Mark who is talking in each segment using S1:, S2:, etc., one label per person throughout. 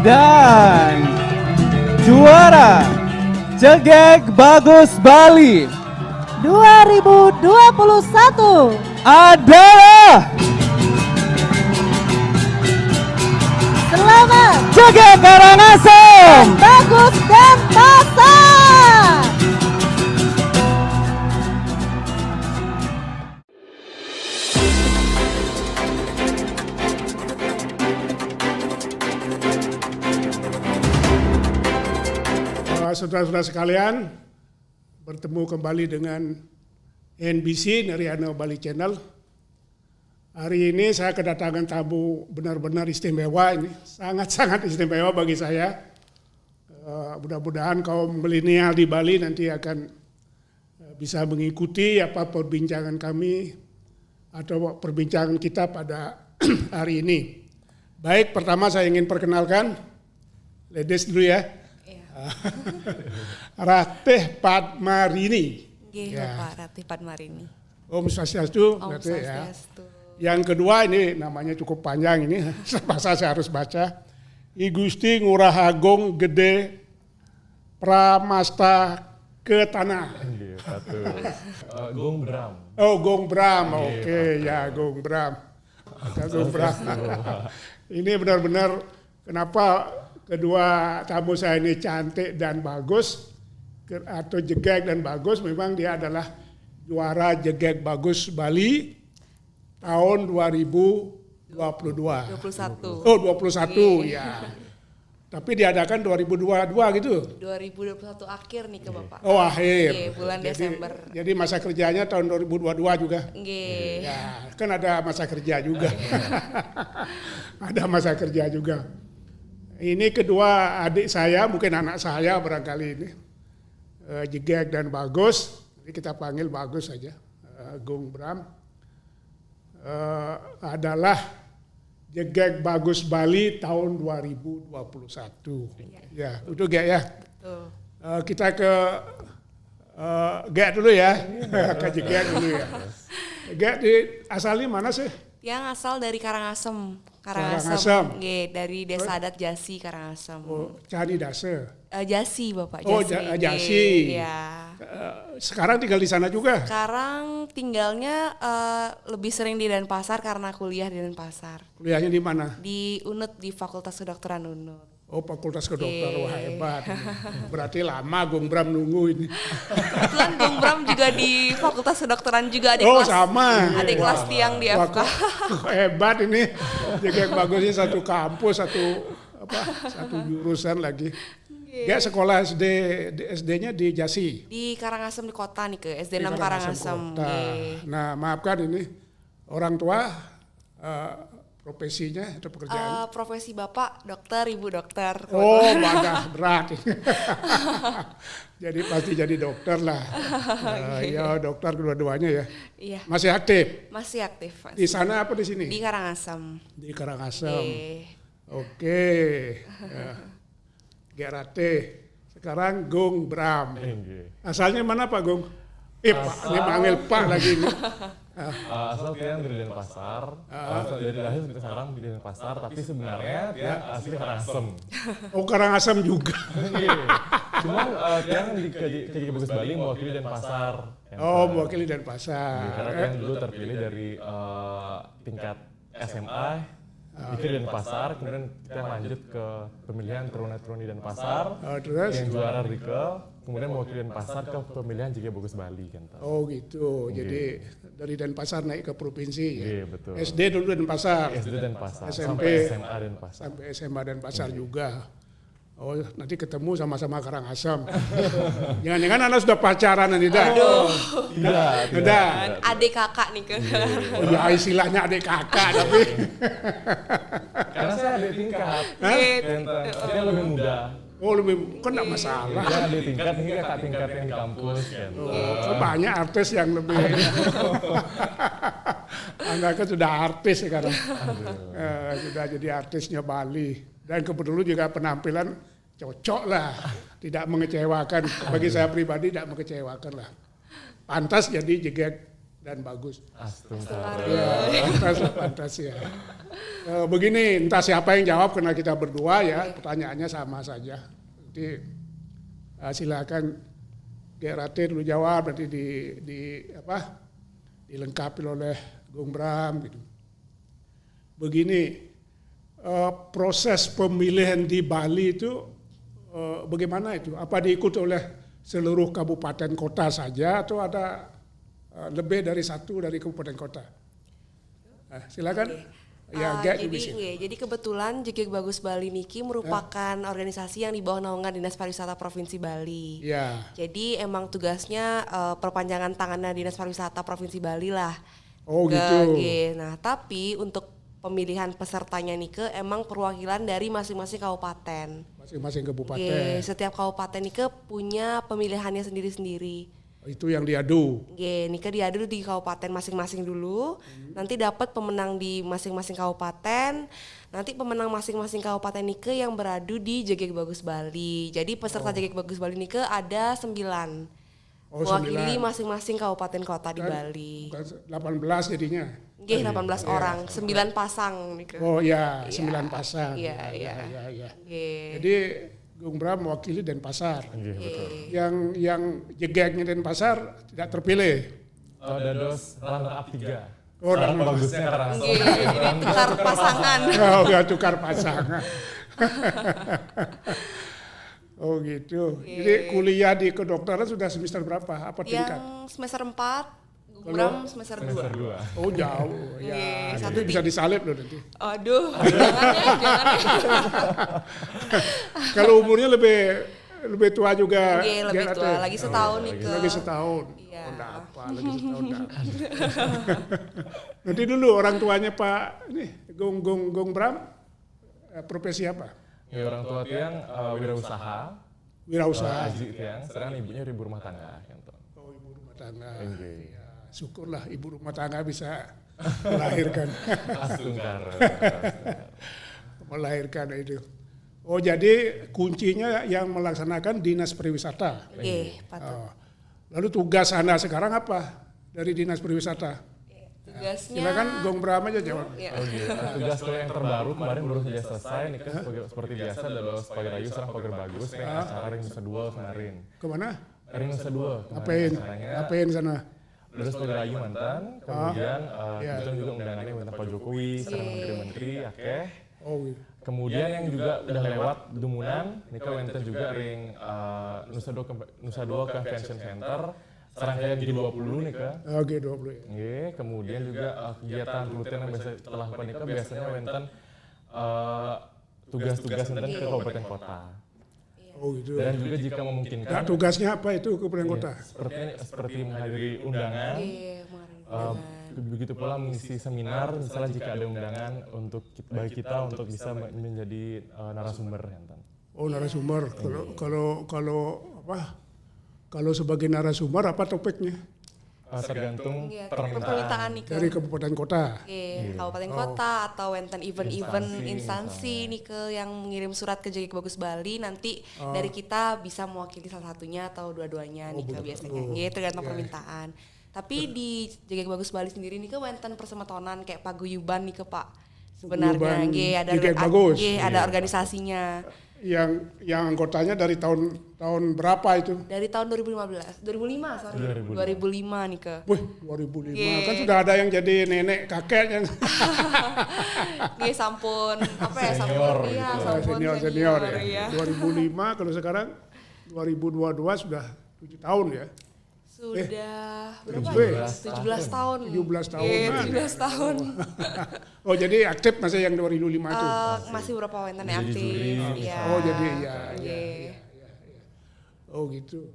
S1: Dan juara Jegek Bagus Bali
S2: 2021
S1: adalah
S2: selamat
S1: Jegek Karangasem.
S2: Bagus dan Pasar.
S3: Saudara-saudara sekalian, bertemu kembali dengan NBC Neriano Bali Channel. Hari ini saya kedatangan tamu benar-benar istimewa ini, sangat-sangat istimewa bagi saya. Mudah-mudahan kaum milenial di Bali nanti akan bisa mengikuti apa perbincangan kami atau perbincangan kita pada hari ini. Baik, pertama saya ingin perkenalkan, ladies dulu ya. Ratih Padmarini.
S4: Iya, Pak Ratih Padmarini.
S3: Om Swastiastu.
S4: Om Swastiastu.
S3: Yang kedua ini namanya cukup panjang ini, masa saya harus baca. I Gusti Ngurah Agung Gede Pramasta Ketana.
S5: Gong Bram.
S3: Oh, Gong Bram. Oke, ya Gong Bram. Gong Bram. Ini benar-benar kenapa kedua tamu saya ini cantik dan bagus, atau jegek dan bagus, memang dia adalah juara Jegek Bagus Bali tahun 2022.
S4: 21.
S3: Oh, 21 ya. Tapi diadakan 2022 gitu.
S4: 2021 akhir nih ke Bapak.
S3: Oh, akhir.
S4: Oke, bulan Desember.
S3: Jadi masa kerjanya tahun 2022 juga.
S4: Oke.
S3: Ya, kan ada masa kerja juga. Ada masa kerja juga. Ini kedua adik saya, mungkin anak saya barangkali ini. Jegek dan Bagus, jadi kita panggil Bagus saja. Gong Bram adalah Jegek Bagus Bali tahun 2021. Ya, itu Gek ya.
S4: Betul.
S3: Kita ke Gek dulu ya, ke Jegek dulu ya. Gek asalnya mana sih?
S4: Yang asal dari Karangasem.
S3: Karangasem.
S4: Dari Desa Adat Jasi Karangasem.
S3: Oh, Candi Dase.
S4: Jasi Bapak.
S3: Oh,
S4: Jasi.
S3: Jasi.
S4: Iya.
S3: Sekarang tinggal di sana juga?
S4: Sekarang tinggalnya lebih sering di Denpasar karena kuliah di Denpasar.
S3: Kuliahnya di mana?
S4: Di UNUD, di Fakultas Kedokteran UNUD.
S3: Oh, Fakultas Kedokteran, wah hebat. Berarti lama Gong Bram nunggu ini.
S4: Kebetulan Gong Bram juga di Fakultas Kedokteran juga adik
S3: Oh,
S4: kelas.
S3: sama.
S4: Adik kelas tiang di FK.
S3: Hebat ini. Jegek Bagusnya satu kampus, satu jurusan lagi. Dia sekolah SD-nya di Jasi.
S4: Di Karangasem di kota nih ke SD 6
S3: Di
S4: Karangasem.
S3: Kota. Nah, maafkan ini orang tua profesinya atau pekerjaan.
S4: Profesi Bapak dokter, Ibu dokter.
S3: Oh, berat. Jadi pasti jadi dokter lah. Ya, dokter kedua-duanya ya.
S4: Iya.
S3: Masih aktif?
S4: Masih aktif.
S3: Di sana apa di sini?
S4: Di Karangasem.
S3: Di Karangasem.
S4: Oke.
S3: Oke. Ya. Gerate. Sekarang Gong Bram. Asalnya mana Pak Gong? Pak, ini panggil Pak lagi ini.
S5: Asal kalian dari Denpasar, asal dari lahir sampai sekarang di Denpasar, tapi sebenarnya dia asli Karangasem.
S3: Oh, Karangasem juga.
S5: Cuma kalian di Jegek Bagus Bali mewakili Denpasar.
S3: Oh, mewakili Denpasar.
S5: Karena kalian dulu terpilih dari tingkat SMA, itu di Denpasar, kemudian kita lanjut ke pemilihan Teruna-Teruni Denpasar,
S3: Terus?
S5: yang juara Rikel, kemudian mewakili Denpasar ke pemilihan Jegek Bagus Bali kan.
S3: Oh gitu, jadi dari Denpasar naik ke provinsi ya?
S5: Iya betul.
S3: SD dulu Denpasar?
S5: SD Denpasar,
S3: SMP,
S5: sampai SMA Denpasar.
S3: Sampai SMA Denpasar juga. Oh, nanti ketemu sama-sama Karangasem. Jangan-jangan anak sudah pacaran nanti dah.
S5: Tidak.
S3: Udah.
S4: Adik kakak nih ke.
S3: Oh ya istilahnya adik kakak tapi.
S5: Karena saya adik tingkat. Dia lebih muda.
S3: Oh lebih, kan enggak masalah.
S5: Dia adik tingkat, ini kakak tingkat yang di kampus kan.
S3: Oh, banyak artis yang lebih. Anaknya sudah artis sekarang. Sudah jadi artisnya Bali. Dan kebetulan juga penampilan cocok lah. Tidak mengecewakan. Bagi saya pribadi tidak mengecewakan lah. Pantas jadi Jegek dan bagus.
S5: Astungkar.
S3: Ya, pantas ya. Begini, entah siapa yang jawab karena kita berdua ya, pertanyaannya sama saja. Nanti silakan Gerate dulu jawab, nanti dilengkapi oleh Gung Bram gitu. Begini, proses pemilihan di Bali itu bagaimana itu? Apa diikut oleh seluruh kabupaten kota saja atau ada lebih dari satu dari kabupaten kota? Nah, silakan. Ya,
S4: jadi kebetulan JGG Bagus Bali niki merupakan organisasi yang di bawah naungan Dinas Pariwisata Provinsi Bali.
S3: Ya.
S4: Jadi emang tugasnya perpanjangan tangannya Dinas Pariwisata Provinsi Bali lah.
S3: Oh gitu.
S4: Nah, tapi untuk pemilihan pesertanya nike emang perwakilan dari masing-masing kabupaten.
S3: Masing-masing kabupaten.
S4: Setiap kabupaten nike punya pemilihannya sendiri-sendiri.
S3: Itu yang diadu.
S4: Nika diadu di kabupaten masing-masing dulu. Nanti dapat pemenang di masing-masing kabupaten. Nanti pemenang masing-masing kabupaten Nika yang beradu di JGG Bagus Bali. Jadi peserta JGG Bagus Bali Nika ada 9. Mewakili masing-masing kabupaten kota di Bali.
S3: 18 jadinya.
S4: 18 orang, 9 pasang Nika.
S3: Oh ya, 9 pasang.
S4: Iya.
S3: Jadi Gung Bram mewakili Denpasar.
S5: Betul.
S3: Yang jegeknya Denpasar tidak terpilih.
S5: Dados runner up 3.
S3: Oh,
S5: Sekarang bagusnya karena
S4: Jadi tukar pasangan.
S3: Oh, enggak tukar pasangan. Oh gitu. Jadi kuliah di kedokteran sudah semester berapa? Apa tingkat?
S4: Yang semester 4, Gung Bram semester 2.
S3: Oh jauh. Ya,
S4: satu
S3: nanti bisa disalib loh nanti.
S4: Aduh, jangan ya.
S3: Kalau umurnya lebih tua juga.
S4: Lebih tua, lagi setahun nih ke.
S3: Lagi setahun.
S4: Iya.
S3: Oh, enggak apa, lagi setahun enggak. Nanti dulu orang tuanya Pak Gung Bram profesi apa?
S5: Ya, orang tua tiang wirausaha.
S3: Wirausaha.
S5: Aji tiang, sedangkan ibunya ibu rumah tangga.
S3: Oh, ibu rumah tangga.
S5: Iya.
S3: Ya, syukurlah ibu rumah tangga bisa melahirkan.
S5: Astungkar.
S3: Melahirkan itu. Oh, jadi kuncinya yang melaksanakan Dinas Pariwisata.
S4: Patut.
S3: Lalu tugas Anda sekarang apa dari Dinas Pariwisata?
S4: Tugasnya.
S3: Silakan Gung Bram aja jawab.
S5: Tugas saya yang terbaru kemarin baru saja selesai nih kan seperti biasa adalah Pagar Rayu sekarang Pagar Bagus nih acara Ring Nusa 2 kemarin.
S3: Kemana?
S5: Ring Nusa 2.
S3: Ngapain sana?
S5: Terus Pagar Rayu mantan, kemudian kebetulan juga undangannya mantan Pak Jokowi, sekarang menteri-menteri, akeh.
S3: Oh gitu.
S5: Kemudian yang juga udah lewat Dumunan, Nika wenten juga ring Nusa 2 Convention Center, serangkaian G20 Nika.
S3: G20 ya.
S5: Nggih, kemudian juga kegiatan rutin yang biasa setelah Nika biasanya wenten tugas-tugas wenten ke kabupaten kota.
S3: Oh gitu.
S5: Dan juga jika memungkinkan.
S3: Nah, tugasnya apa itu kabupaten kota?
S5: Seperti menghadiri undangan. Begitu pula mengisi seminar, misalnya jika ada undangan untuk bagi kita untuk bisa menjadi narasumber.
S3: Oh narasumber. Kalau sebagai narasumber apa topiknya?
S5: Tergantung
S4: permintaan nih
S3: dari kabupaten kota.
S4: Kabupaten kota atau wenten event instansi nih ke yang mengirim surat ke JGG Bagus Bali nanti dari kita bisa mewakili salah satunya atau dua-duanya nih ke biasanya. Tergantung permintaan. Tapi di JGG Bagus Bali sendiri nih ke wenten persemetonan kayak paguyuban nih ke Pak. Sebenarnya ada organisasinya.
S3: Yang anggotanya dari tahun berapa itu?
S4: Dari tahun 2005 nih ke.
S3: Wih, 2005 kan sudah ada yang jadi nenek kakek yang
S4: sampun
S3: senior ya. 2005 kalau sekarang 2022 sudah 7 tahun ya.
S4: Sudah berapa? 17 tahun.
S3: 17 tahun.
S4: 17 tahun.
S3: Oh, jadi aktif masih yang 2005 itu?
S4: Masih beberapa wenten yang aktif.
S3: Ya. Oh, jadi ya. Oh, gitu.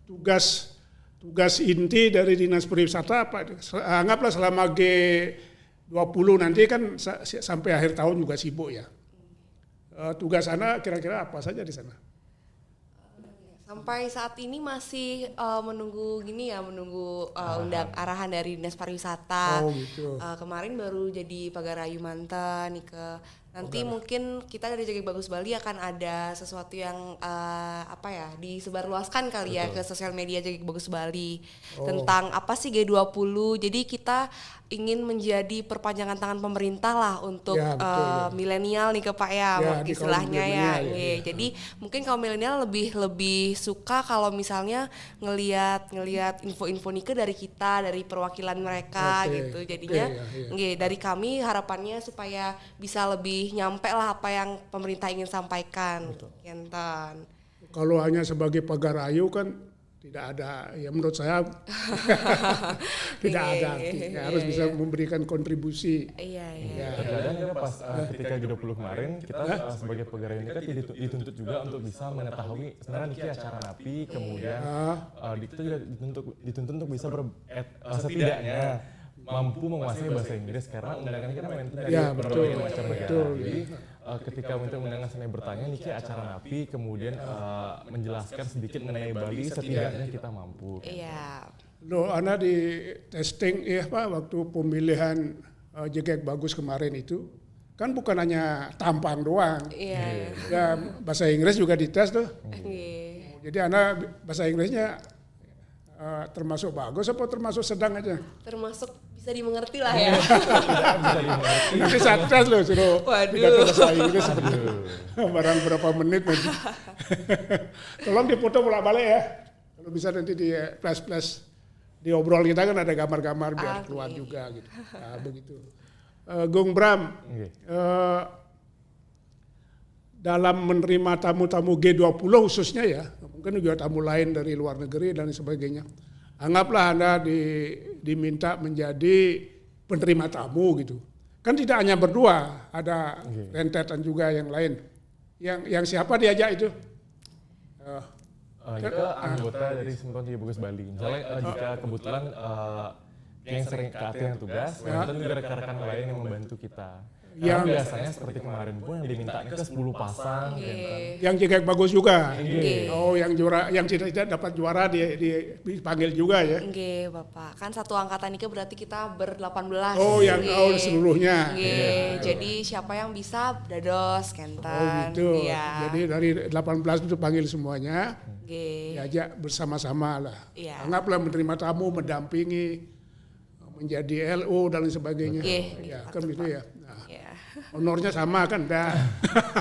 S3: Tugas inti dari Dinas Pariwisata apa? Anggaplah selama G20 nanti kan sampai akhir tahun juga sibuk ya. Tugas Anda kira-kira apa saja di sana?
S4: Sampai saat ini masih menunggu arahan dari Dinas Pariwisata.
S3: Oh gitu.
S4: Kemarin baru jadi Pagar Rayu mantan nih ke. Nanti mungkin kita dari Jagek Bagus Bali akan ada sesuatu yang disebarluaskan kali ya ke sosial media Jagek Bagus Bali tentang apa sih G20. Jadi kita ingin menjadi perpanjangan tangan pemerintah lah untuk
S3: Ya, betul,
S4: milenial nih ke Pak ya,
S3: Ya, di
S4: istilahnya
S3: kaum
S4: ya.
S3: milenial,
S4: Nggih. Jadi mungkin kaum milenial lebih suka kalau misalnya ngelihat info-info nih dari kita, dari perwakilan mereka
S3: Oke.
S4: gitu. Jadinya
S3: Oke, ya.
S4: nggih, dari kami harapannya supaya bisa lebih nyampe lah apa yang pemerintah ingin sampaikan. Kentan.
S3: Kalau hanya sebagai pagar ayu kan tidak ada, ya menurut saya tidak ada artinya. Harus bisa memberikan kontribusi.
S4: Iya.
S5: Terkadang kita pas ketika G20 kemarin kita sebagai pegawai ini kan dituntut juga untuk bisa mengetahui sebenarnya niki acara napi, kemudian kita juga dituntut untuk bisa setidaknya mampu menguasai bahasa Inggris karena undangan ini kan mainnya dari
S3: Ya,
S5: berbagai
S3: betul.
S5: macam negara.
S3: Betul.
S5: Jadi ketika untuk undangan saya bertanya niki acara napi, kemudian menjelaskan sedikit mengenai Bali, setidaknya kita mampu.
S4: Iya.
S3: Loh, Ana di testing waktu pemilihan Jagek Bagus kemarin itu kan bukan hanya tampang doang.
S4: Iya.
S3: Ya, bahasa Inggris juga dites tuh.
S4: Nggih.
S3: Jadi Ana bahasa Inggrisnya termasuk bagus apa termasuk sedang aja?
S4: Termasuk bisa dimengerti lah ya.
S5: Bisa dimengerti.
S3: Nanti saya tes loh suruh
S4: Waduh.
S3: pidato bahasa Inggris barang berapa menit nanti. Tolong dipoto bolak-balik ya. Kalau bisa nanti di flash di obrol kita kan ada gambar-gambar biar keluar juga gitu. Nah, begitu. Gung Bram,
S5: Oke.
S3: dalam menerima tamu-tamu G20 khususnya ya, mungkin juga tamu lain dari luar negeri dan sebagainya. Anggaplah Anda diminta menjadi penerima tamu gitu. Kan tidak hanya berdua, ada rentetan juga yang lain. Yang siapa diajak itu?
S5: Kita anggota dari Simpan Jagek Bagus Bali. Misalnya jika kebetulan yang sering ke yang tugas, kita juga rekan-rekan lain yang membantu kita. Yang biasanya seperti kemarin pun yang diminta ke 10 pasang.
S3: Yang Jagek Bagus juga.
S4: Nggih.
S3: Oh, yang juara, yang tidak dapat juara dipanggil juga ya.
S4: Nggih, Bapak. Kan satu angkatan ini berarti kita ber-18.
S3: Oh, yang
S4: Nggih.
S3: seluruhnya.
S4: Nggih. Jadi siapa yang bisa dados
S3: Oh
S4: Kentan.
S3: gitu.
S4: Iya.
S3: Jadi dari 18 itu panggil semuanya.
S4: Nggih.
S3: Diajak bersama-sama lah.
S4: Iya.
S3: Anggaplah menerima tamu, mendampingi, menjadi LO dan lain sebagainya.
S4: Iya,
S3: Ya, kan
S4: betul,
S3: gitu
S4: Pak.
S3: ya. Nah,
S4: Iya.
S3: honornya sama kan dah.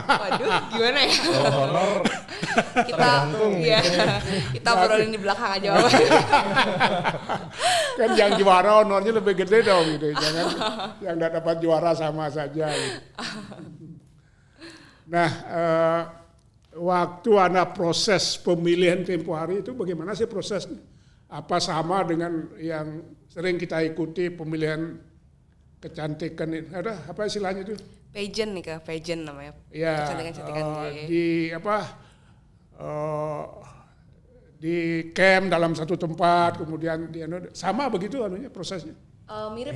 S4: Waduh, gimana ya?
S5: Honor
S4: Kita iya. Kita obrolin di belakang aja, Bapak.
S3: Kan yang juara honornya lebih gede dong gitu. Jangan yang tidak dapat juara sama saja. Gitu. Nah, waktu Anda proses pemilihan tempo hari itu bagaimana sih prosesnya? Apa sama dengan yang sering kita ikuti pemilihan kecantikan ini? Ada apa istilahnya itu?
S4: Pageant nih, Kak. Pageant namanya.
S3: Ya,
S4: Kecantikan-kecantikan.
S3: di camp dalam satu tempat, kemudian sama begitu anunya prosesnya.
S4: Mirip.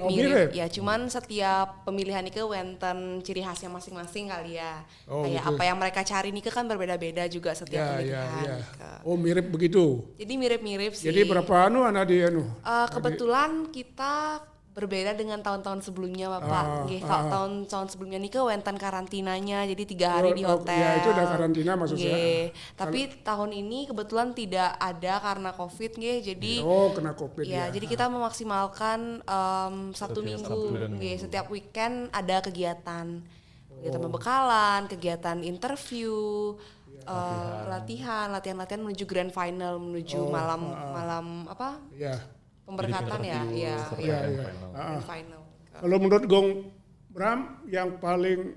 S3: Oh, mirip.
S4: Ya, cuman setiap pemilihan itu wenten ciri khasnya masing-masing kali ya.
S3: Oh,
S4: Kayak
S3: gitu.
S4: apa yang mereka cari nih kan berbeda-beda juga setiap pemilihan. Kak.
S3: Oh, mirip begitu.
S4: Jadi mirip-mirip sih.
S3: Jadi berapa anak di
S4: Kebetulan kita berbeda dengan tahun-tahun sebelumnya, Bapak. Nggih, kalau tahun-tahun sebelumnya nih ke wenten karantinanya, jadi 3 hari di hotel.
S3: Ya, itu udah karantina maksud saya.
S4: Nggih. Tapi tahun ini kebetulan tidak ada karena COVID, nggih. Jadi
S3: kena COVID
S4: ya, jadi kita memaksimalkan Sabtu Minggu, nggih. Setiap weekend ada kegiatan pembekalan, kegiatan interview, latihan menuju grand final, menuju malam apa?
S3: Ya.
S4: Pemberkatan ya, iya. Grand final.
S3: Kalau menurut Gong Bram, yang paling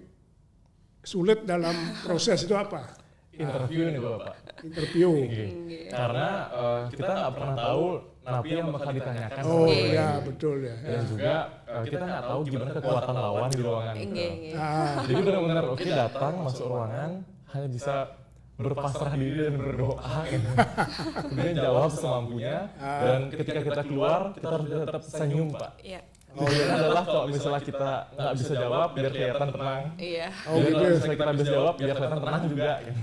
S3: sulit dalam proses itu apa?
S5: interview nih Bapak.
S3: Interview.
S5: Karena kita nggak pernah tahu napi yang bakal ditanyakan.
S3: Oh
S5: sama
S3: ya,
S5: lain.
S3: betul ya.
S5: Dan juga kita nggak tahu gimana kekuatan lawan di ruangan.
S4: Nggih.
S5: Jadi benar-benar oke datang masuk ruangan hanya bisa berpasrah diri dan berdoa gitu. Kemudian jawab semampunya dan ketika kita keluar kita harus tetap senyum Pak.
S4: Iya.
S5: Kemudian adalah kalau misalnya kita nggak bisa jawab biar kelihatan tenang.
S4: Iya.
S3: Oh,
S5: Biar
S3: gitu.
S5: kalau misalnya kita bisa jawab biar kelihatan tenang juga. Gitu.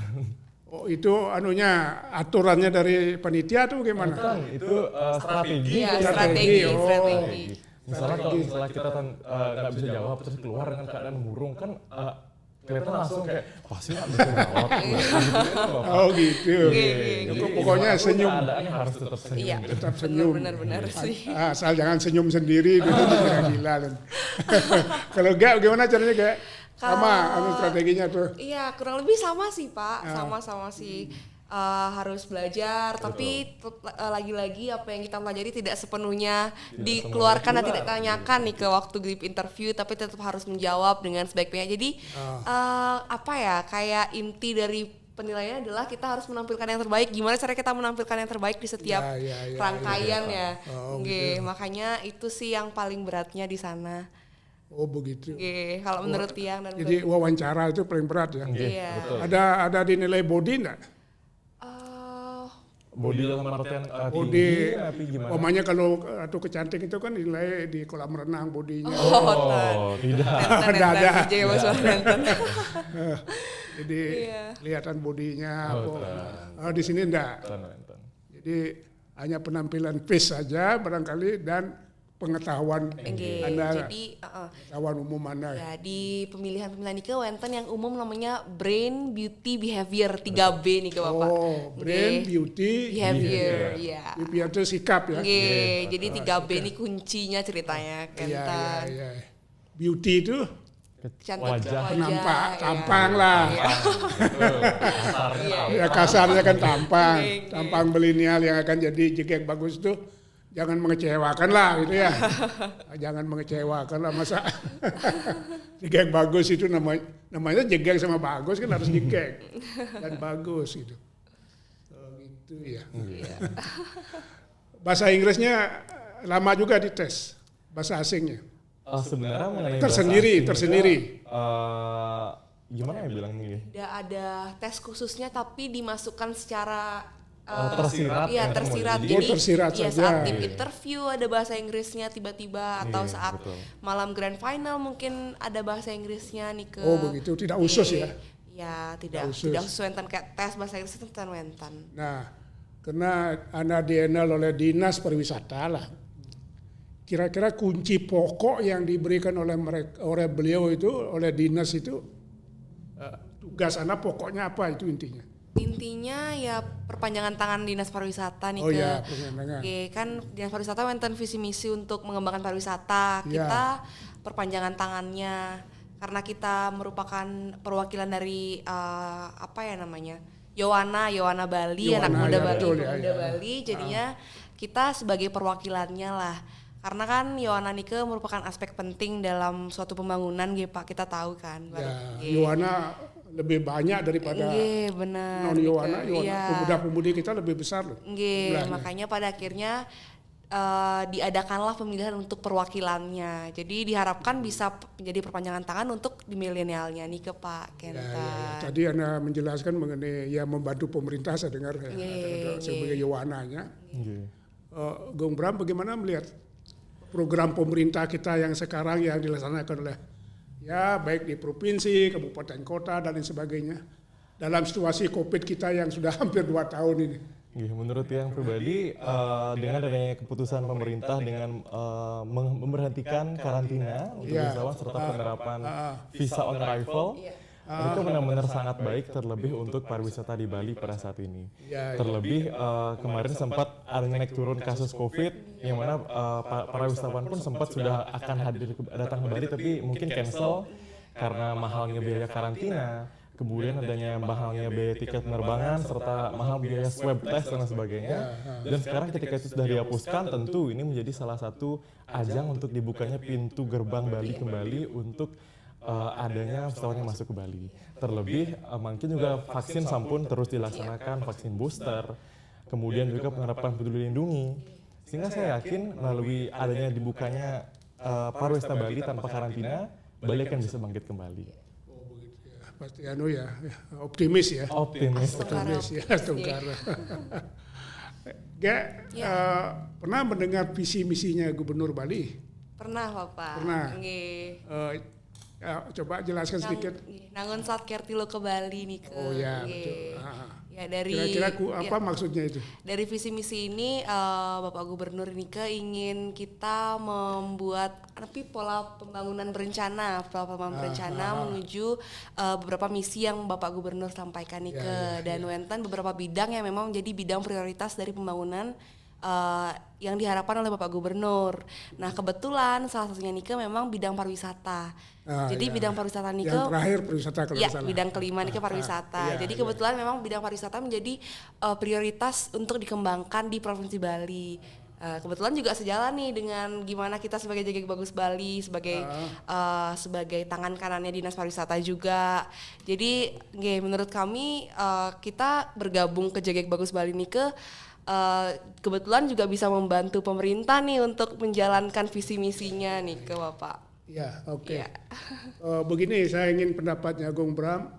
S3: Oh, itu anunya aturannya dari panitia tuh gimana?
S5: Bukan, itu strategi.
S4: Iya,
S3: Strategi,
S4: strategi.
S3: oh.
S4: Strategi.
S5: Misalnya kalau misalnya kita nggak bisa jawab terus keluar dengan keadaan murung kan kelihatan langsung kayak pasti nggak bisa jawab.
S3: Oh gitu.
S5: Jadi
S3: Pokoknya senyum.
S5: Keadaannya harus tetap senyum.
S4: Iya,
S3: Tetap senyum.
S4: benar sih.
S3: Asal jangan senyum sendiri gitu kira gila. Kalau enggak gimana caranya kayak sama strateginya tuh.
S4: Iya, kurang lebih sama sih Pak, sama-sama sih. Harus belajar, tapi lagi-lagi apa yang kita pelajari tidak sepenuhnya dikeluarkan dan tidak tanyakan nih ke waktu grip interview, tapi tetap harus menjawab dengan sebaik-baiknya. Jadi apa ya, kayak inti dari penilaiannya adalah kita harus menampilkan yang terbaik. Gimana cara kita menampilkan yang terbaik di setiap rangkaian ya. Makanya itu sih yang paling beratnya di sana.
S3: Oh begitu.
S4: Kalau menurut Tiang dan
S3: Jadi wawancara itu paling berat ya.
S4: Iya.
S5: Betul.
S3: Ada dinilai body enggak?
S5: Body dalam artian
S3: Body,
S5: tinggi, tapi gimana?
S3: umpamanya kalau atau kecantik itu kan nilai di kolam renang bodinya.
S5: Oh, tidak.
S3: Ada. Jadi kelihatan bodinya. Di sini enggak. Jadi hanya penampilan face saja barangkali dan pengetahuan Anda,
S4: jadi
S3: pengetahuan umum Anda.
S4: ya, di pemilihan nike wonten yang umum namanya brain, beauty, behavior 3B nih ke Bapak.
S3: Oh, brain, beauty,
S4: behavior, ya.
S3: behavior itu sikap ya.
S4: Jadi 3B ini kuncinya ceritanya Kentan.
S3: Iya. Beauty itu
S4: Cantik
S3: penampak, tampang lah.
S4: Iya.
S3: Ya kasarnya kan tampang milenial yang akan jadi jegek bagus itu jangan mengecewakan lah gitu ya. Jangan mengecewakan lah, masa jegek bagus itu namanya jegek sama bagus kan harus jegek dan bagus gitu. Oh, gitu ya. Bahasa Inggrisnya lama juga dites, bahasa asingnya.
S5: Sebenarnya mengenai
S3: Tersendiri.
S5: Gimana ya bilangnya?
S4: Tidak ada tes khususnya tapi dimasukkan secara
S5: tersirat.
S4: Iya, tersirat.
S3: Jadi tersirat
S4: ya,
S3: saja.
S4: saat tim interview ada bahasa Inggrisnya tiba-tiba atau saat malam grand final mungkin ada bahasa Inggrisnya nih ke.
S3: Oh begitu, tidak khusus ya?
S4: Ya, tidak khusus wentan kayak tes bahasa Inggris itu wentan.
S3: Nah, karena Anda dikenal oleh Dinas Pariwisata lah. Kira-kira kunci pokok yang diberikan oleh beliau itu, oleh dinas itu, tugas Anda pokoknya apa itu intinya?
S4: Intinya ya perpanjangan tangan Dinas Pariwisata nih kan Dinas Pariwisata wonten visi misi untuk mengembangkan pariwisata. Kita perpanjangan tangannya karena kita merupakan perwakilan dari Yowana Bali, anak muda Bali. Jadinya kita sebagai perwakilannya lah. Karena kan Yowana Nike merupakan aspek penting dalam suatu pembangunan Pak, kita tahu kan.
S3: Yowana lebih banyak daripada non Yowana. Pemuda-pemudi kita lebih besar loh.
S4: Makanya pada akhirnya diadakanlah pemilihan untuk perwakilannya. Jadi diharapkan bisa menjadi perpanjangan tangan untuk di milenialnya nih ke Pak Kentan.
S3: Tadi Anda menjelaskan mengenai membantu pemerintah, saya dengar sebagai Yowananya. Gung Bram bagaimana melihat program pemerintah kita yang sekarang yang dilaksanakan oleh baik di provinsi, kabupaten, kota dan lain sebagainya dalam situasi COVID kita yang sudah hampir 2 tahun ini?
S5: Menurut yang pribadi, dengan adanya keputusan pemerintah dengan memberhentikan karantina untuk wisatawan serta penerapan visa on arrival, itu benar-benar sangat baik, terlebih untuk pariwisata di Bali pada saat ini. Terlebih kemarin sempat ada naik turun kasus COVID, yang mana para wisatawan pun sempat sudah akan datang ke Bali, tapi mungkin cancel karena mahalnya biaya karantina. Kemudian adanya mahalnya biaya tiket penerbangan serta mahal biaya swab test dan sebagainya. Dan sekarang ketika itu sudah dihapuskan, tentu ini menjadi salah satu ajang untuk dibukanya pintu gerbang Bali kembali untuk adanya wisatawan yang masuk ke Bali. Terlebih mungkin juga vaksin sampun terus dilaksanakan, vaksin booster, kemudian juga penerapan peduli lindungi. Sehingga saya yakin melalui adanya dibukanya pariwisata Bali tanpa karantina, Bali akan bisa bangkit kembali.
S3: Pasti optimis ya.
S5: Optimis
S3: ya, Tungkar. Pernah mendengar visi misinya Gubernur Bali?
S4: Pernah Bapak.
S3: Pernah. Coba jelaskan sedikit.
S4: Nangun saat kertilo ke Bali nih ke.
S3: Oh ya, betul.
S4: Ya dari
S3: Kira-kira apa maksudnya itu?
S4: Dari visi misi ini Bapak Gubernur Nike ingin kita membuat pola pembangunan berencana, menuju beberapa misi yang Bapak Gubernur sampaikan Nike dan Wenten beberapa bidang yang memang menjadi bidang prioritas dari pembangunan yang diharapkan oleh Bapak Gubernur. Nah kebetulan salah satunya Nike memang bidang pariwisata. Jadi bidang pariwisata Nike
S3: yang terakhir pariwisata kalau
S4: ya,
S3: salah.
S4: bidang kelima Nike pariwisata. Jadi kebetulan memang bidang pariwisata menjadi prioritas untuk dikembangkan di Provinsi Bali. Kebetulan juga sejalan nih dengan gimana kita sebagai Jegek Bagus Bali sebagai tangan kanannya Dinas Pariwisata juga. Jadi menurut kami kita bergabung ke Jegek Bagus Bali Nike kebetulan juga bisa membantu pemerintah nih untuk menjalankan visi misinya nih ke Bapak.
S3: Ya, oke.
S4: Ya.
S3: Begini, saya ingin pendapatnya Gong Bram.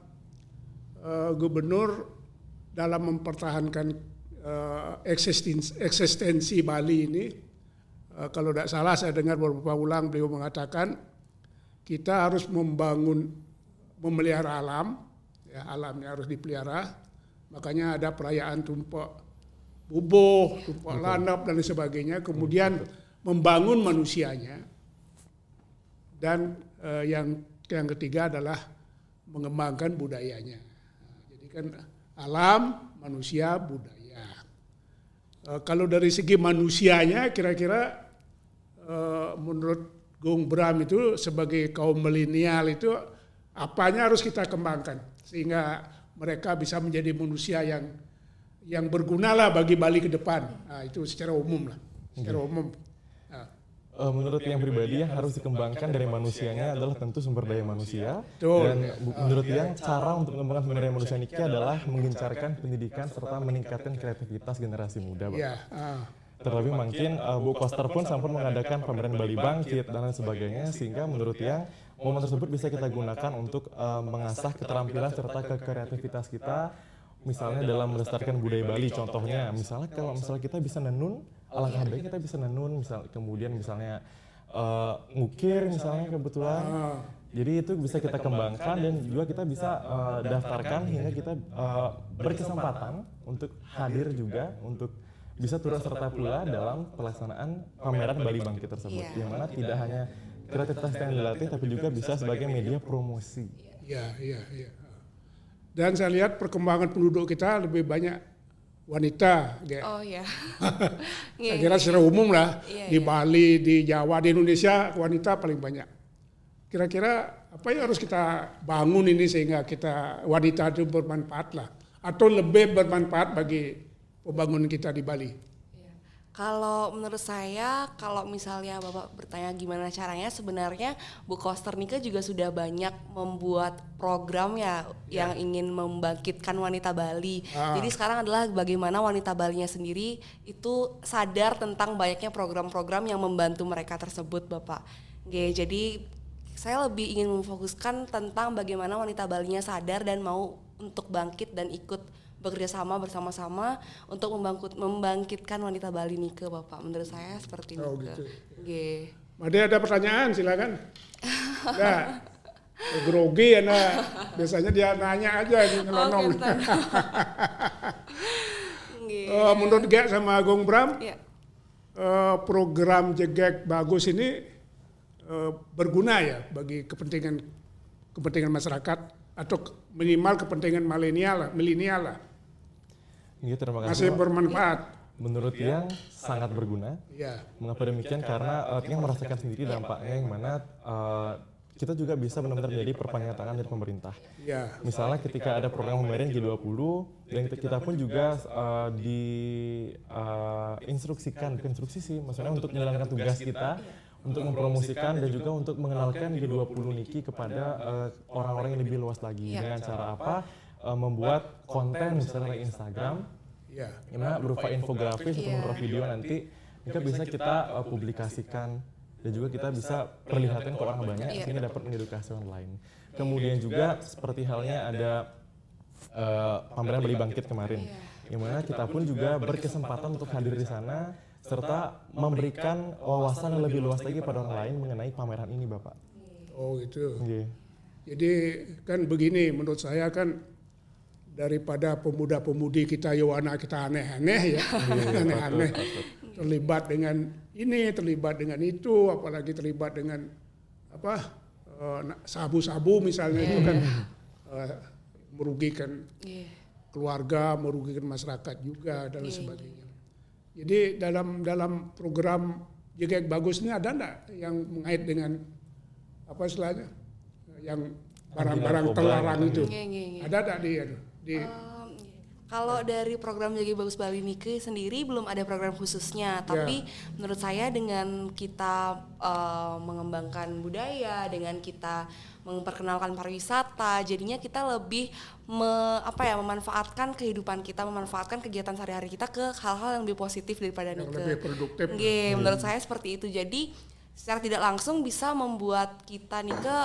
S3: Gubernur dalam mempertahankan eksistensi Bali ini, kalau tidak salah saya dengar beberapa ulang beliau mengatakan kita harus memelihara alam, ya, alamnya harus dipelihara. Makanya ada perayaan tumpuk bubuh, tumpuk landap dan sebagainya. Kemudian membangun manusianya. Dan yang ketiga adalah mengembangkan budayanya. Jadi kan alam, manusia, budaya. Kalau dari segi manusianya kira-kira menurut Gong Bram itu sebagai kaum milenial itu apanya harus kita kembangkan sehingga mereka bisa menjadi manusia yang berguna lah bagi Bali ke depan. Nah, itu secara umum lah. Secara umum.
S5: Menurut yang pribadi yang harus dikembangkan dari manusianya adalah tentu sumber daya manusia.
S3: Betul.
S5: Dan menurut yang cara untuk mengembangkan sumber daya manusia Nike adalah menggencarkan pendidikan serta meningkatkan kreativitas generasi muda.
S3: Ya.
S5: Terlebih mungkin Bu Koster pun sempat mengadakan pameran Bali Bangkit dan lain sebagainya sehingga menurut yang momen tersebut bisa kita gunakan untuk mengasah keterampilan serta kreativitas kita. Misalnya dalam melestarikan budaya Bali, contohnya misalnya kalau kita bisa nenun, alangkah baik kita bisa nenun, kemudian misalnya ngukir misalnya kebetulan, jadi itu bisa kita kembangkan dan juga kita bisa daftarkan hingga kita berkesempatan untuk hadir juga untuk bisa turut serta pula dalam pelaksanaan pameran Bali Bangkit tersebut, yang mana tidak hanya kreativitas yang dilatih tapi juga bisa sebagai media promosi.
S3: Iya. Dan saya lihat perkembangan penduduk kita lebih banyak wanita.
S4: Oh iya.
S3: Saya kira secara umum lah di Bali, di Jawa, di Indonesia wanita paling banyak. Kira-kira apa yang harus kita bangun ini sehingga kita wanita itu bermanfaat lah atau lebih bermanfaat bagi pembangunan kita di Bali?
S4: Kalau menurut saya, kalau misalnya Bapak bertanya gimana caranya, sebenarnya Bu Koster Nike juga sudah banyak membuat program yang ingin membangkitkan wanita Bali. Jadi sekarang adalah bagaimana wanita Balinya sendiri itu sadar tentang banyaknya program-program yang membantu mereka tersebut, Bapak. Jadi saya lebih ingin memfokuskan tentang bagaimana wanita Balinya sadar dan mau untuk bangkit dan ikut bekerja sama bersama-sama untuk membangkitkan wanita Bali Nike, Bapak. Menurut saya seperti itu.
S3: Gitu.
S4: Made
S3: ada pertanyaan, silakan. Nah, grogi biasanya dia nanya aja di nyelonong. Menurut Gek sama Gong Bram, program Jegek Bagus ini berguna ya bagi kepentingan masyarakat atau minimal kepentingan milenial lah.
S5: Gitu, terima kasih.
S3: Masih bermanfaat.
S5: Menurut yang sangat berguna.
S3: Ya.
S5: Mengapa demikian? Karena yang merasakan sendiri dampaknya yang mana kita juga bisa benar-benar menjadi perpanjangan tangan dari pemerintah.
S3: Ya.
S5: Misalnya ketika ada program pemberian G20 dan kita pun juga diinstruksikan, maksudnya untuk menjalankan tugas kita untuk mempromosikan dan juga untuk mengenalkan G20 Niki kepada orang-orang yang lebih luas lagi. Dengan cara apa? Membuat konten misalnya di Instagram, yang mana berupa infografis atau berupa video nanti bisa kita publikasikan dan juga kita bisa perlihatkan ke orang banyak sehingga dapat mengedukasi orang lain. Kemudian juga seperti halnya ada pameran Bali Bangkit kemarin, yang mana kita pun juga berkesempatan untuk hadir di sana serta memberikan wawasan yang lebih luas lagi pada orang lain mengenai pameran ini, Bapak.
S3: Oh gitu. Jadi kan begini, menurut saya kan daripada pemuda-pemudi kita Yowana kita aneh-aneh ya, aneh-aneh. Terlibat dengan ini, terlibat dengan itu, apalagi terlibat dengan sabu-sabu misalnya itu kan merugikan keluarga, merugikan masyarakat juga dan sebagainya. Jadi dalam program JGEK Bagus ini ada enggak yang mengait dengan apa istilahnya, yang barang-barang terlarang itu? Ada enggak di
S4: Kalau dari program Jaga Bagus Bali Nike sendiri belum ada program khususnya, tapi menurut saya dengan kita mengembangkan budaya, dengan kita memperkenalkan pariwisata, jadinya kita lebih memanfaatkan kehidupan kita, memanfaatkan kegiatan sehari-hari kita ke hal-hal yang lebih positif daripada
S3: yang
S4: Nike.
S3: lebih produktif.
S4: Menurut saya seperti itu. Jadi secara tidak langsung bisa membuat kita Nike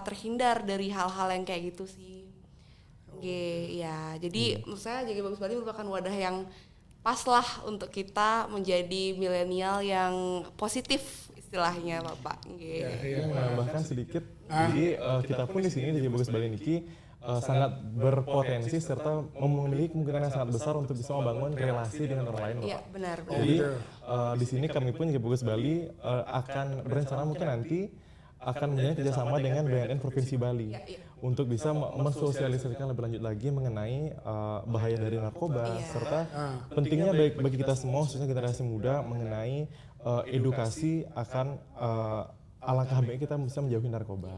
S4: terhindar dari hal-hal yang kayak gitu sih. Ya, jadi menurut saya JG Bagus Bali merupakan wadah yang pas lah untuk kita menjadi milenial yang positif istilahnya, Bapak.
S5: Menambahkan sedikit, jadi kita pun di sini JG Bagus Bali Niki sangat berpotensi serta memiliki kemungkinan yang sangat besar untuk bisa membangun relasi dengan orang lain, Bapak.
S4: Iya, benar.
S5: Jadi di sini kami pun JG Bagus Bali akan berencana mungkin nanti akan menjalin kerjasama dengan BNN Provinsi Bali untuk bisa mensosialisasikan lebih lanjut lagi mengenai bahaya dari narkoba serta pentingnya bagi kita semua khususnya generasi muda mengenai edukasi akan alangkah baik kita bisa menjauhi narkoba.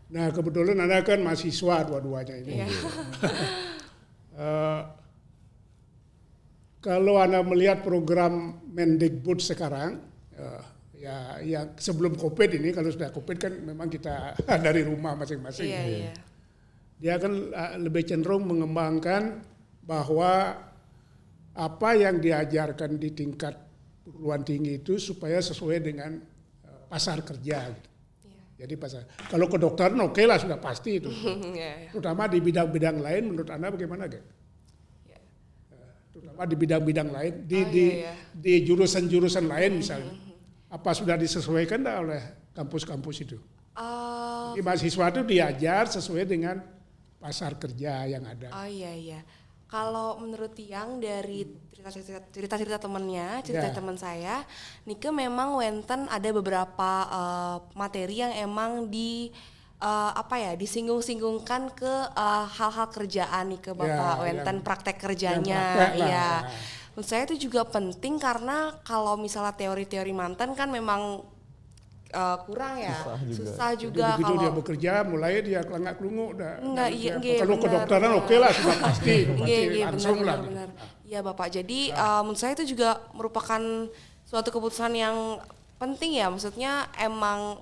S3: Nah kebetulan Anda kan mahasiswa dua-duanya ini. Kalau Anda melihat program Mendikbud sekarang, ya sebelum COVID ini, kalau sudah COVID kan memang kita dari rumah masing-masing. Dia kan lebih cenderung mengembangkan bahwa apa yang diajarkan di tingkat perguruan tinggi itu supaya sesuai dengan pasar kerja. Gitu. Jadi kalau kedokteran oke lah sudah pasti itu. Terutama di bidang-bidang lain menurut Anda bagaimana, Gek? Terutama di bidang-bidang lain, di jurusan-jurusan lain misalnya. Apa sudah disesuaikan oleh kampus-kampus itu? Jadi mahasiswa itu diajar sesuai dengan pasar kerja yang ada.
S4: Kalau menurut Tiang dari cerita-cerita temannya, teman saya, Nike memang wenten ada beberapa materi yang emang disinggung-singgungkan ke hal-hal kerjaan Nike Bapak, wenten praktek kerjanya, Menurut saya itu juga penting karena kalau misalnya teori-teori mantan kan memang kurang ya, susah juga
S3: begitu
S4: kalau
S3: dia bekerja mulai dia kelangak-kelungu kalau
S4: benar,
S3: kedokteran oke lah sudah pasti langsung lah.
S4: Benar. Iya Bapak, jadi menurut saya itu juga merupakan suatu keputusan yang penting ya, maksudnya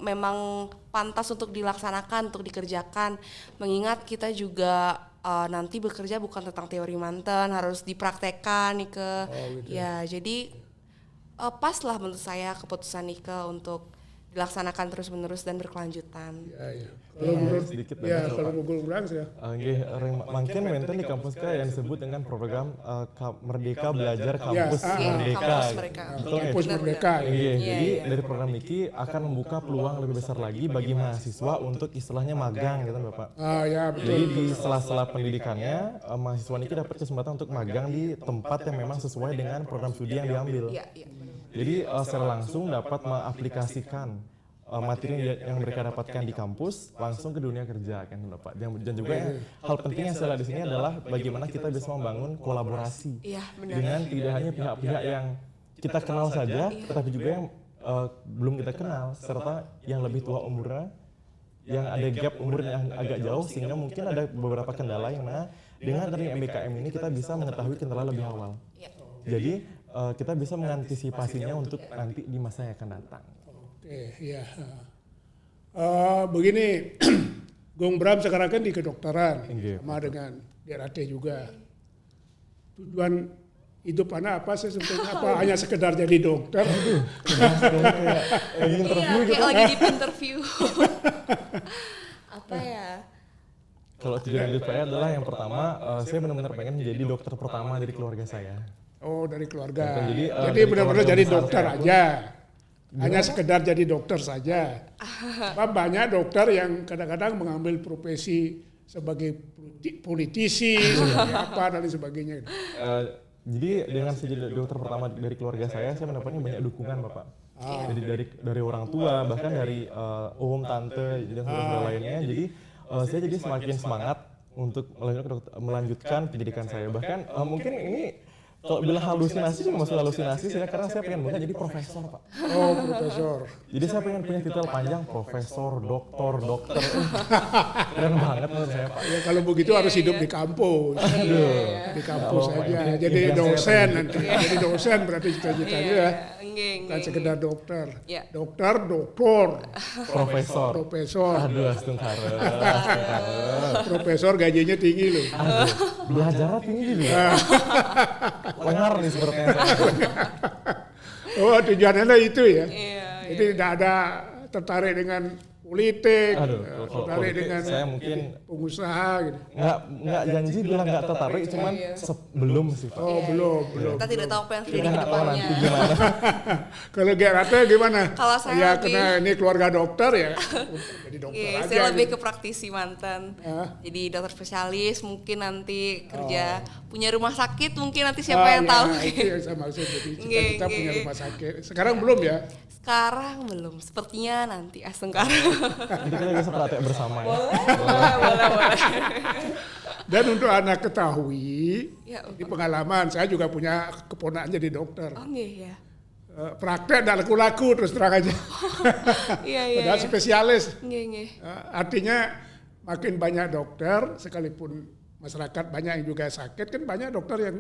S4: memang pantas untuk dilaksanakan, untuk dikerjakan, mengingat kita juga nanti bekerja bukan tentang teori mantan, harus dipraktekkan Nike. Jadi pas lah menurut saya keputusan Nike untuk dilaksanakan terus-menerus dan berkelanjutan.
S3: Kalau menurut kalau Google bilang ya.
S5: Mungkin wenten di kampus yang disebut dengan program Merdeka Belajar Kampus Merdeka.
S3: Kampus Merdeka.
S5: Jadi dari program ini akan membuka peluang lebih besar lagi bagi mahasiswa untuk istilahnya magang gitu Bapak.
S3: Betul.
S5: Jadi di sela-sela pendidikannya mahasiswa ini dapat kesempatan untuk magang di tempat yang memang sesuai dengan program studi yang diambil. Jadi secara langsung dapat mengaplikasikan materi yang mereka dapatkan di kampus langsung ke dunia kerja kan Bapak. Dan juga hal penting yang saya lihat di sini adalah bagaimana kita bisa membangun kolaborasi dengan tidak hanya pihak-pihak yang kita kenal saja, tetapi juga yang belum kita kenal serta yang lebih tua umurnya, yang ada gap umur yang agak jauh sehingga mungkin ada beberapa kendala yang dengan adanya MBKM ini kita bisa mengetahui kendala lebih awal. Jadi kita bisa mengantisipasinya untuk nanti di masa yang akan datang.
S3: Begini, Gung Bram sekarang kan di kedokteran, sama dengan DRT juga. Tujuan hidup anak apa sih sebetulnya? Apa hanya sekedar jadi dokter?
S4: Lagi di interview. Apa ya?
S5: Kalau tujuan hidup saya adalah yang pertama, saya benar-benar pengen menjadi dokter pertama dari keluarga saya.
S3: Oh, dari keluarga.
S5: Jadi
S3: benar-benar jadi dokter aja. Hanya sekedar jadi dokter saja. Banyak dokter yang kadang-kadang mengambil profesi sebagai politisi, sebagai apa dan lain sebagainya.
S5: Jadi dengan saya jadi dokter pertama dari keluarga saya mendapatnya banyak dukungan Bapak. Jadi dari orang tua, bahkan dari om, tante, dan saudara lainnya. Jadi saya jadi semakin semangat untuk melanjutkan pendidikan saya. Bahkan mungkin ini kalau bilang halusinasi juga masuk halusinasi saya, karena saya pengen banget jadi profesor Pak.
S3: Oh, profesor.
S5: Jadi saya pengen punya titel panjang profesor, dokter. Keren banget menurut saya Pak.
S3: Ya kalau begitu harus hidup di kampus. Di kampus saja. Jadi dosen nanti. Jadi dosen berarti cita-citanya ya. Bukan sekedar dokter.
S4: Iya.
S3: Dokter.
S5: Profesor. Aduh, astungkara.
S3: Profesor gajinya tinggi loh.
S5: Aduh, belajarnya tinggi juga. Lengar nih sepertinya.
S3: Oh, tujuannya itu ya.
S4: Iya.
S3: Jadi tidak ada tertarik dengan politik,
S5: Kalau
S3: tertarik
S5: politik
S3: dengan
S5: saya mungkin
S3: pengusaha gitu.
S5: nggak janji bilang nggak tertarik, cuman belum sih Pak.
S3: Oh, belum.
S4: Kita tidak tahu apa yang terjadi
S5: Kita
S4: ke
S5: nggak tahu nanti
S4: depannya.
S5: gimana.
S3: Kalau Gerate gimana?
S4: Kalau saya
S3: ya
S4: lebih-
S3: kena ini keluarga dokter ya. Jadi dokter
S4: Oke,
S3: aja.
S4: saya lebih
S3: gitu.
S4: ke praktisi mantan. Jadi dokter spesialis, mungkin nanti kerja punya rumah sakit, mungkin nanti siapa yang
S3: ya,
S4: tahu.
S3: Itu yang saya maksud. Jadi kita
S4: Nggih,
S3: punya
S4: nggih.
S3: rumah sakit. Sekarang belum ya?
S4: Sekarang belum, sepertinya nanti astungkara.
S5: Jadi kita bisa praktek bersama ya.
S4: boleh.
S3: Dan untuk anak ketahui,
S4: Ya,
S3: di pengalaman saya juga punya keponakan jadi dokter.
S4: Oh nggih ya.
S3: Praktek tidak laku-laku terus terang aja.
S4: Iya.
S3: Padahal spesialis.
S4: Nggih.
S3: Artinya makin banyak dokter, sekalipun masyarakat banyak yang juga sakit, kan banyak dokter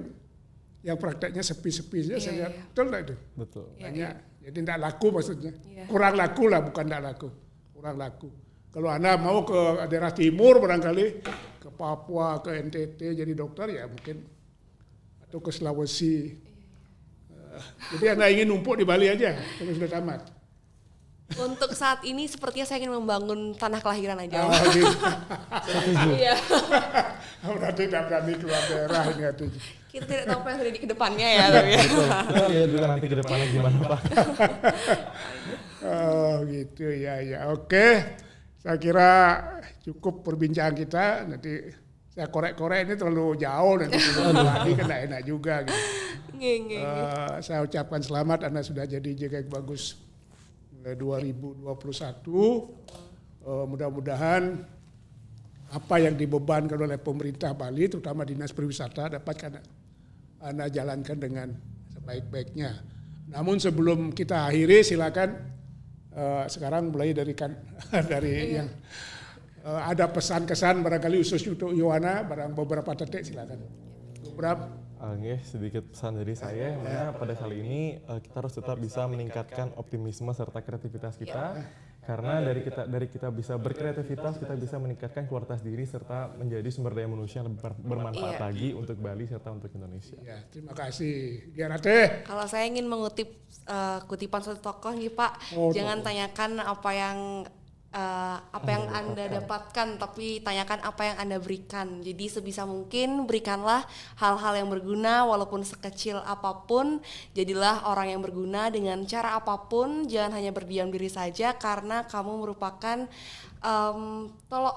S3: yang prakteknya sepi-sepi saja. Saya lihat,
S4: iya.
S3: betul nggak itu?
S5: Betul.
S3: Banyak. Jadi tidak laku maksudnya.
S4: Iya.
S3: Kurang laku lah, bukan tidak laku. Kurang laku. Kalau Anda mau ke daerah timur barangkali, ke Papua, ke NTT jadi dokter ya mungkin, atau ke Sulawesi. Jadi Anda ingin numpuk di Bali aja, kalau sudah tamat.
S4: Untuk saat ini sepertinya saya ingin membangun tanah kelahiran aja.
S3: Oh, gitu.
S4: Iya.
S3: Berarti tidak berani keluar daerah ini artinya.
S4: Kita tidak tahu apa yang terjadi ke depannya ya, tapi ya.
S5: Kita lihat juga nanti ke depannya gimana Pak.
S3: Oh gitu ya. Oke, saya kira cukup perbincangan kita. Nanti saya korek-korek ini terlalu jauh nanti lagi kan tidak enak juga. Gitu.
S4: Nggih.
S3: Saya ucapkan selamat Anda sudah jadi JKK Bagus 2021. Mudah-mudahan apa yang dibebankan oleh pemerintah Bali, terutama Dinas Pariwisata, dapat Anda jalankan dengan sebaik-baiknya. Namun sebelum kita akhiri, silakan sekarang mulai dari yang ada pesan-kesan barangkali khusus untuk Yohana, beberapa detik silakan. Beberapa.
S5: Sedikit pesan dari saya, mana pada kali ini kita harus tetap bisa meningkatkan optimisme serta kreativitas kita, karena dari kita bisa berkreativitas, kita bisa meningkatkan kualitas diri serta menjadi sumber daya manusia yang lebih bermanfaat lagi untuk Bali serta untuk Indonesia.
S3: Ya, terima kasih. Gerate.
S4: Kalau saya ingin mengutip kutipan suatu tokoh nih Pak,
S3: Oh,
S4: jangan tanyakan apa yang Anda dapatkan, tapi tanyakan apa yang Anda berikan. Jadi sebisa mungkin berikanlah hal-hal yang berguna walaupun sekecil apapun. Jadilah orang yang berguna dengan cara apapun. Jangan hanya berdiam diri saja, karena kamu merupakan tolak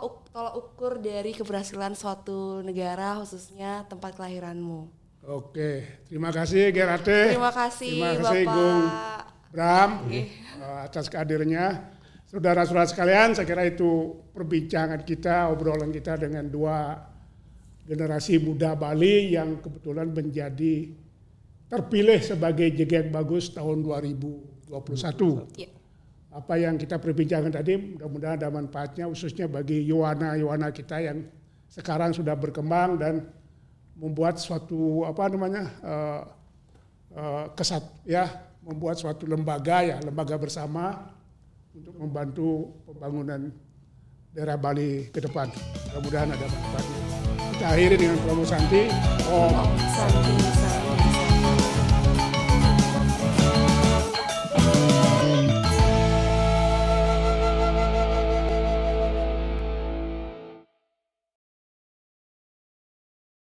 S4: ukur dari keberhasilan suatu negara, khususnya tempat kelahiranmu.
S3: Oke, terima kasih Gerate.
S4: Terima kasih
S3: Bapak
S4: Bapak.
S3: Bram atas kehadirannya. Saudara-saudara sekalian, saya kira itu perbincangan kita, obrolan kita dengan dua generasi muda Bali yang kebetulan menjadi terpilih sebagai JKK Bagus tahun 2021.
S4: Ya.
S3: Apa yang kita perbincangkan tadi mudah-mudahan ada manfaatnya, khususnya bagi Yohana kita yang sekarang sudah berkembang dan membuat suatu membuat suatu lembaga bersama untuk membantu pembangunan daerah Bali ke depan. Mudah-mudahan ada manfaatnya. Kita akhiri dengan Promo Santi. Om
S4: Santi.